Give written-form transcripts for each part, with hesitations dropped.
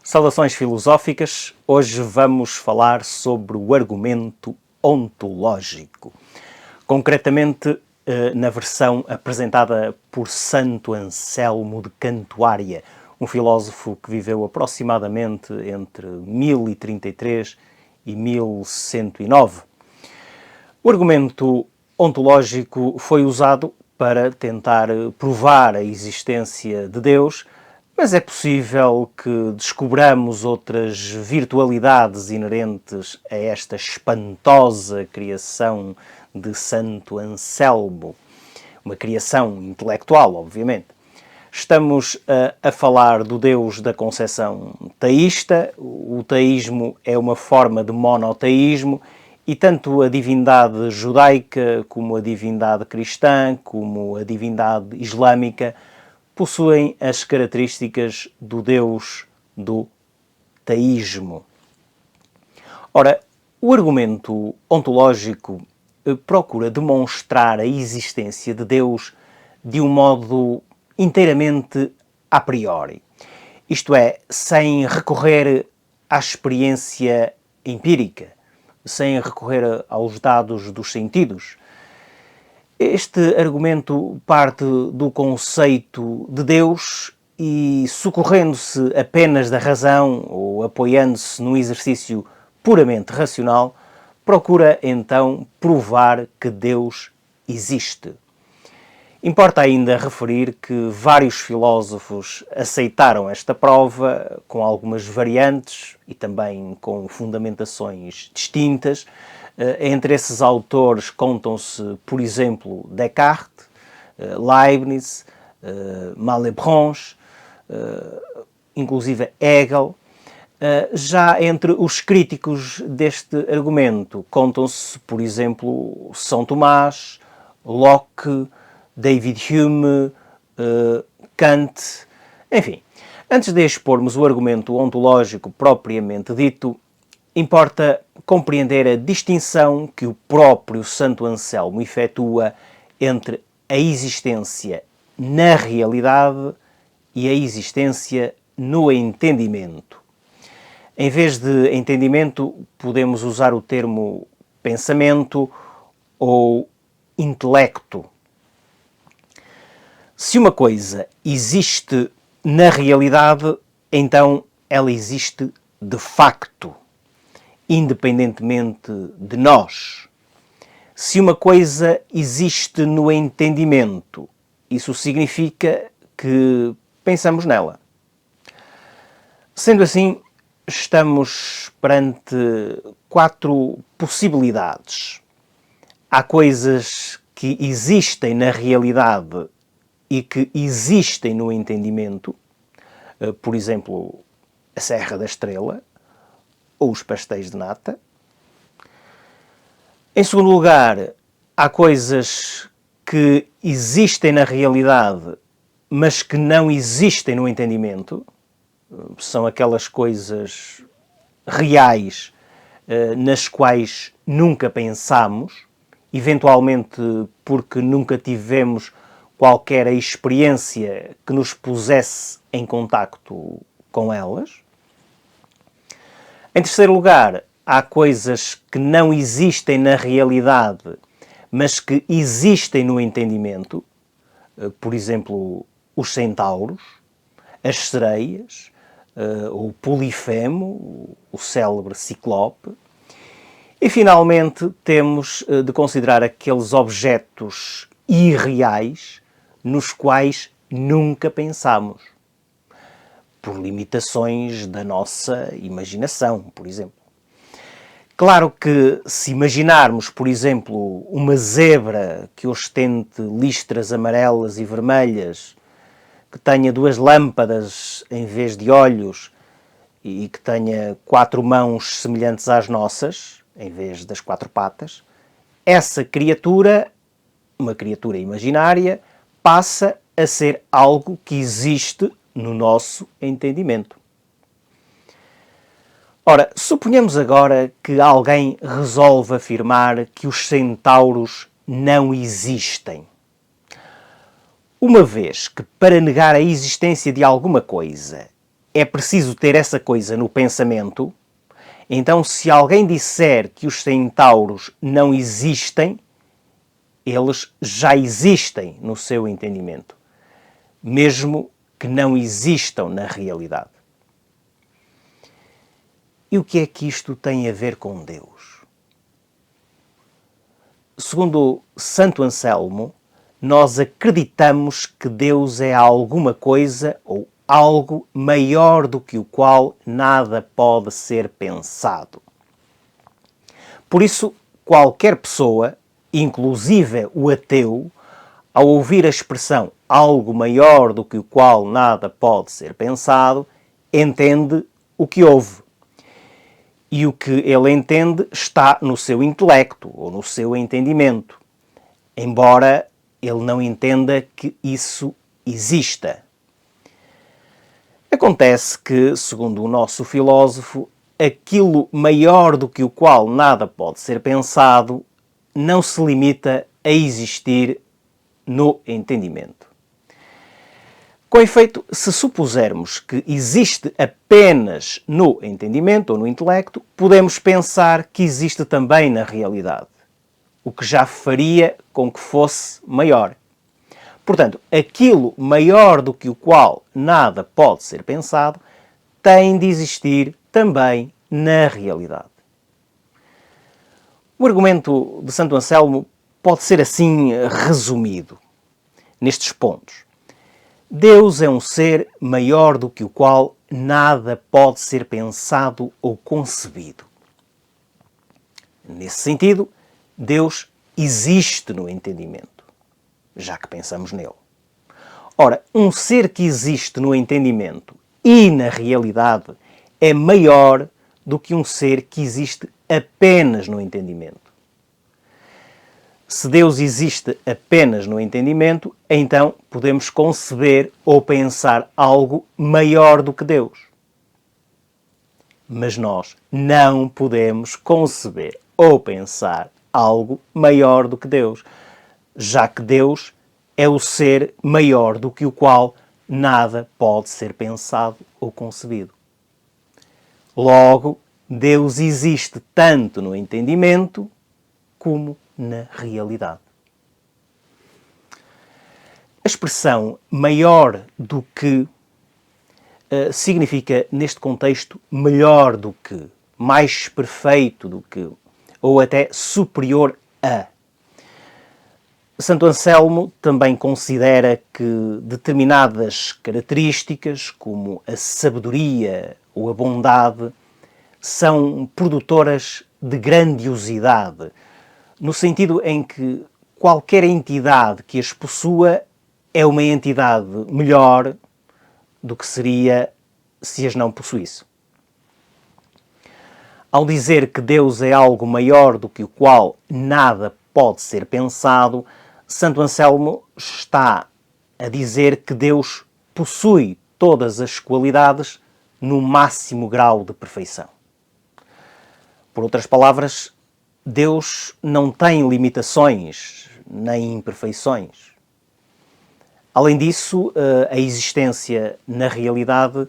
Saudações filosóficas. Hoje vamos falar sobre o argumento ontológico. Concretamente, na versão apresentada por Santo Anselmo de Cantuária, um filósofo que viveu aproximadamente entre 1033 e 1109. O argumento ontológico foi usado para tentar provar a existência de Deus, mas é possível que descobramos outras virtualidades inerentes a esta espantosa criação de Santo Anselmo. Uma criação intelectual, obviamente. Estamos a falar do Deus da concepção teísta. O teísmo é uma forma de monoteísmo e tanto a divindade judaica como a divindade cristã, como a divindade islâmica, possuem as características do Deus do teísmo. Ora, o argumento ontológico procura demonstrar a existência de Deus de um modo inteiramente a priori. Isto é, sem recorrer à experiência empírica, sem recorrer aos dados dos sentidos. Este argumento parte do conceito de Deus e, socorrendo-se apenas da razão ou apoiando-se num exercício puramente racional, procura então provar que Deus existe. Importa ainda referir que vários filósofos aceitaram esta prova com algumas variantes e também com fundamentações distintas. Entre esses autores contam-se, por exemplo, Descartes, Leibniz, Malebranche, inclusive Hegel. Já entre os críticos deste argumento contam-se, por exemplo, São Tomás, Locke, David Hume, Kant, enfim. Antes de expormos o argumento ontológico propriamente dito, importa compreender a distinção que o próprio Santo Anselmo efetua entre a existência na realidade e a existência no entendimento. Em vez de entendimento, podemos usar o termo pensamento ou intelecto. Se uma coisa existe na realidade, então ela existe de facto, independentemente de nós. Se uma coisa existe no entendimento, isso significa que pensamos nela. Sendo assim, estamos perante 4 possibilidades. Há coisas que existem na realidade e que existem no entendimento, por exemplo, a Serra da Estrela ou os pastéis de nata. Em segundo lugar, há coisas que existem na realidade, mas que não existem no entendimento. São aquelas coisas reais nas quais nunca pensamos, eventualmente porque nunca tivemos qualquer experiência que nos pusesse em contacto com elas. Em terceiro lugar, há coisas que não existem na realidade, mas que existem no entendimento. Por exemplo, os centauros, as sereias, o Polifemo, o célebre Ciclope. E, finalmente, temos de considerar aqueles objetos irreais nos quais nunca pensamos, por limitações da nossa imaginação, por exemplo. Claro que se imaginarmos, por exemplo, uma zebra que ostente listras amarelas e vermelhas, que tenha 2 lâmpadas em vez de olhos e que tenha 4 mãos semelhantes às nossas, em vez das 4 patas, essa criatura, uma criatura imaginária, passa a ser algo que existe no nosso entendimento. Ora, suponhamos agora que alguém resolve afirmar que os centauros não existem. Uma vez que, para negar a existência de alguma coisa, é preciso ter essa coisa no pensamento. Então, se alguém disser que os centauros não existem, eles já existem no seu entendimento, mesmo que não existam na realidade. E o que é que isto tem a ver com Deus? Segundo Santo Anselmo, nós acreditamos que Deus é alguma coisa ou algo maior do que o qual nada pode ser pensado. Por isso, qualquer pessoa, inclusive o ateu, ao ouvir a expressão algo maior do que o qual nada pode ser pensado, entende o que ouve. E o que ele entende está no seu intelecto ou no seu entendimento, embora ele não entenda que isso exista. Acontece que, segundo o nosso filósofo, aquilo maior do que o qual nada pode ser pensado não se limita a existir no entendimento. Com efeito, se supusermos que existe apenas no entendimento ou no intelecto, podemos pensar que existe também na realidade, o que já faria com que fosse maior. Portanto, aquilo maior do que o qual nada pode ser pensado tem de existir também na realidade. O argumento de Santo Anselmo pode ser assim resumido nestes pontos. Deus é um ser maior do que o qual nada pode ser pensado ou concebido. Nesse sentido, Deus existe no entendimento, já que pensamos nele. Ora, um ser que existe no entendimento e na realidade é maior do que um ser que existe apenas no entendimento. Se Deus existe apenas no entendimento, então podemos conceber ou pensar algo maior do que Deus. Mas nós não podemos conceber ou pensar algo maior do que Deus, já que Deus é o ser maior do que o qual nada pode ser pensado ou concebido. Logo, Deus existe tanto no entendimento como na realidade. A expressão maior do que significa, neste contexto, melhor do que, mais perfeito do que, ou até superior a. Santo Anselmo também considera que determinadas características, como a sabedoria ou a bondade, são produtoras de grandiosidade, no sentido em que qualquer entidade que as possua é uma entidade melhor do que seria se as não possuísse. Ao dizer que Deus é algo maior do que o qual nada pode ser pensado, Santo Anselmo está a dizer que Deus possui todas as qualidades no máximo grau de perfeição. Por outras palavras, Deus não tem limitações nem imperfeições. Além disso, a existência na realidade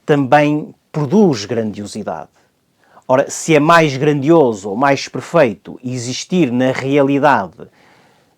também produz grandiosidade. Ora, se é mais grandioso ou mais perfeito existir na realidade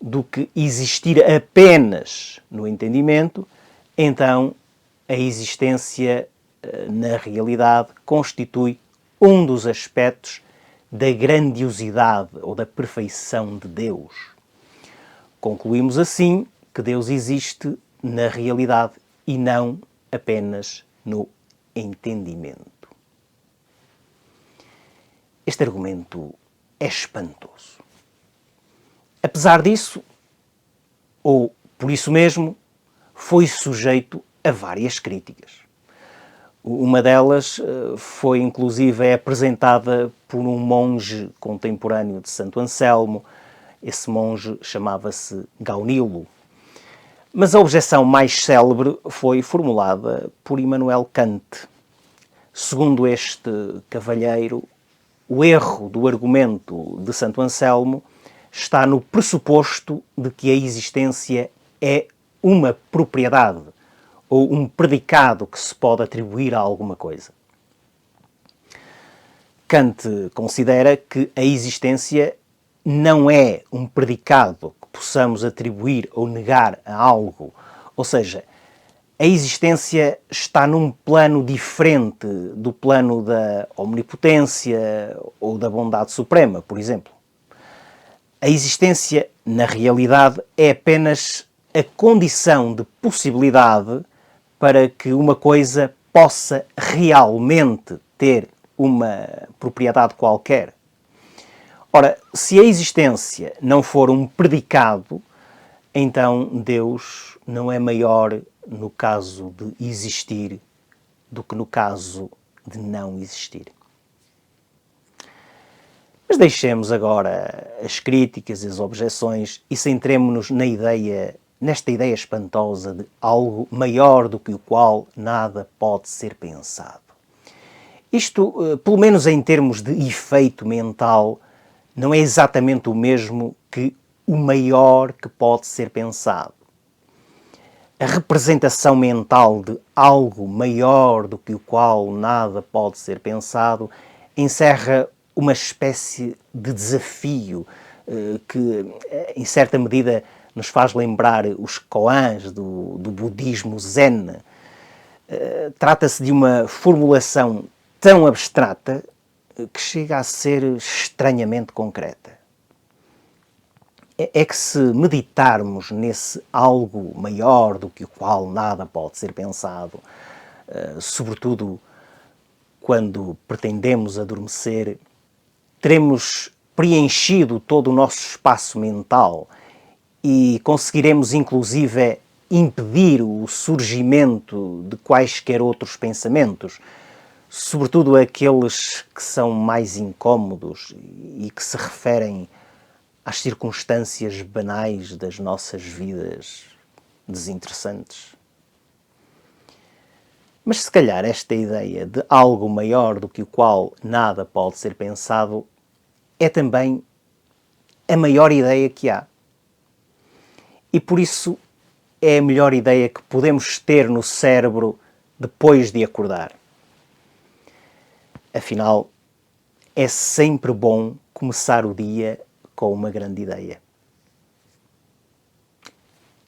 do que existir apenas no entendimento, então a existência na realidade constitui um dos aspectos da grandiosidade ou da perfeição de Deus. Concluímos assim que Deus existe na realidade e não apenas no entendimento. Este argumento é espantoso. Apesar disso, ou por isso mesmo, foi sujeito a várias críticas. Uma delas foi inclusive apresentada por um monge contemporâneo de Santo Anselmo. Esse monge chamava-se Gaunilo. Mas a objeção mais célebre foi formulada por Immanuel Kant. Segundo este cavalheiro, o erro do argumento de Santo Anselmo está no pressuposto de que a existência é uma propriedade, ou um predicado que se pode atribuir a alguma coisa. Kant considera que a existência não é um predicado que possamos atribuir ou negar a algo, ou seja, a existência está num plano diferente do plano da omnipotência ou da bondade suprema, por exemplo. A existência, na realidade, é apenas a condição de possibilidade para que uma coisa possa realmente ter uma propriedade qualquer. Ora, se a existência não for um predicado, então Deus não é maior no caso de existir do que no caso de não existir. Mas deixemos agora as críticas e as objeções e centremo-nos nesta ideia espantosa de algo maior do que o qual nada pode ser pensado. Isto, pelo menos em termos de efeito mental, não é exatamente o mesmo que o maior que pode ser pensado. A representação mental de algo maior do que o qual nada pode ser pensado encerra uma espécie de desafio que, em certa medida, nos faz lembrar os koans do budismo zen. Trata-se de uma formulação tão abstrata que chega a ser estranhamente concreta. É que se meditarmos nesse algo maior do que o qual nada pode ser pensado, sobretudo quando pretendemos adormecer, teremos preenchido todo o nosso espaço mental e conseguiremos inclusive impedir o surgimento de quaisquer outros pensamentos, sobretudo aqueles que são mais incómodos e que se referem às circunstâncias banais das nossas vidas desinteressantes. Mas se calhar esta ideia de algo maior do que o qual nada pode ser pensado é também a maior ideia que há. E por isso é a melhor ideia que podemos ter no cérebro depois de acordar. Afinal, é sempre bom começar o dia com uma grande ideia.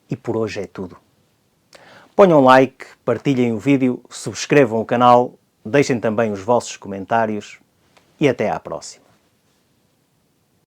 E por hoje é tudo. Ponham like, partilhem o vídeo, subscrevam o canal, deixem também os vossos comentários e até à próxima.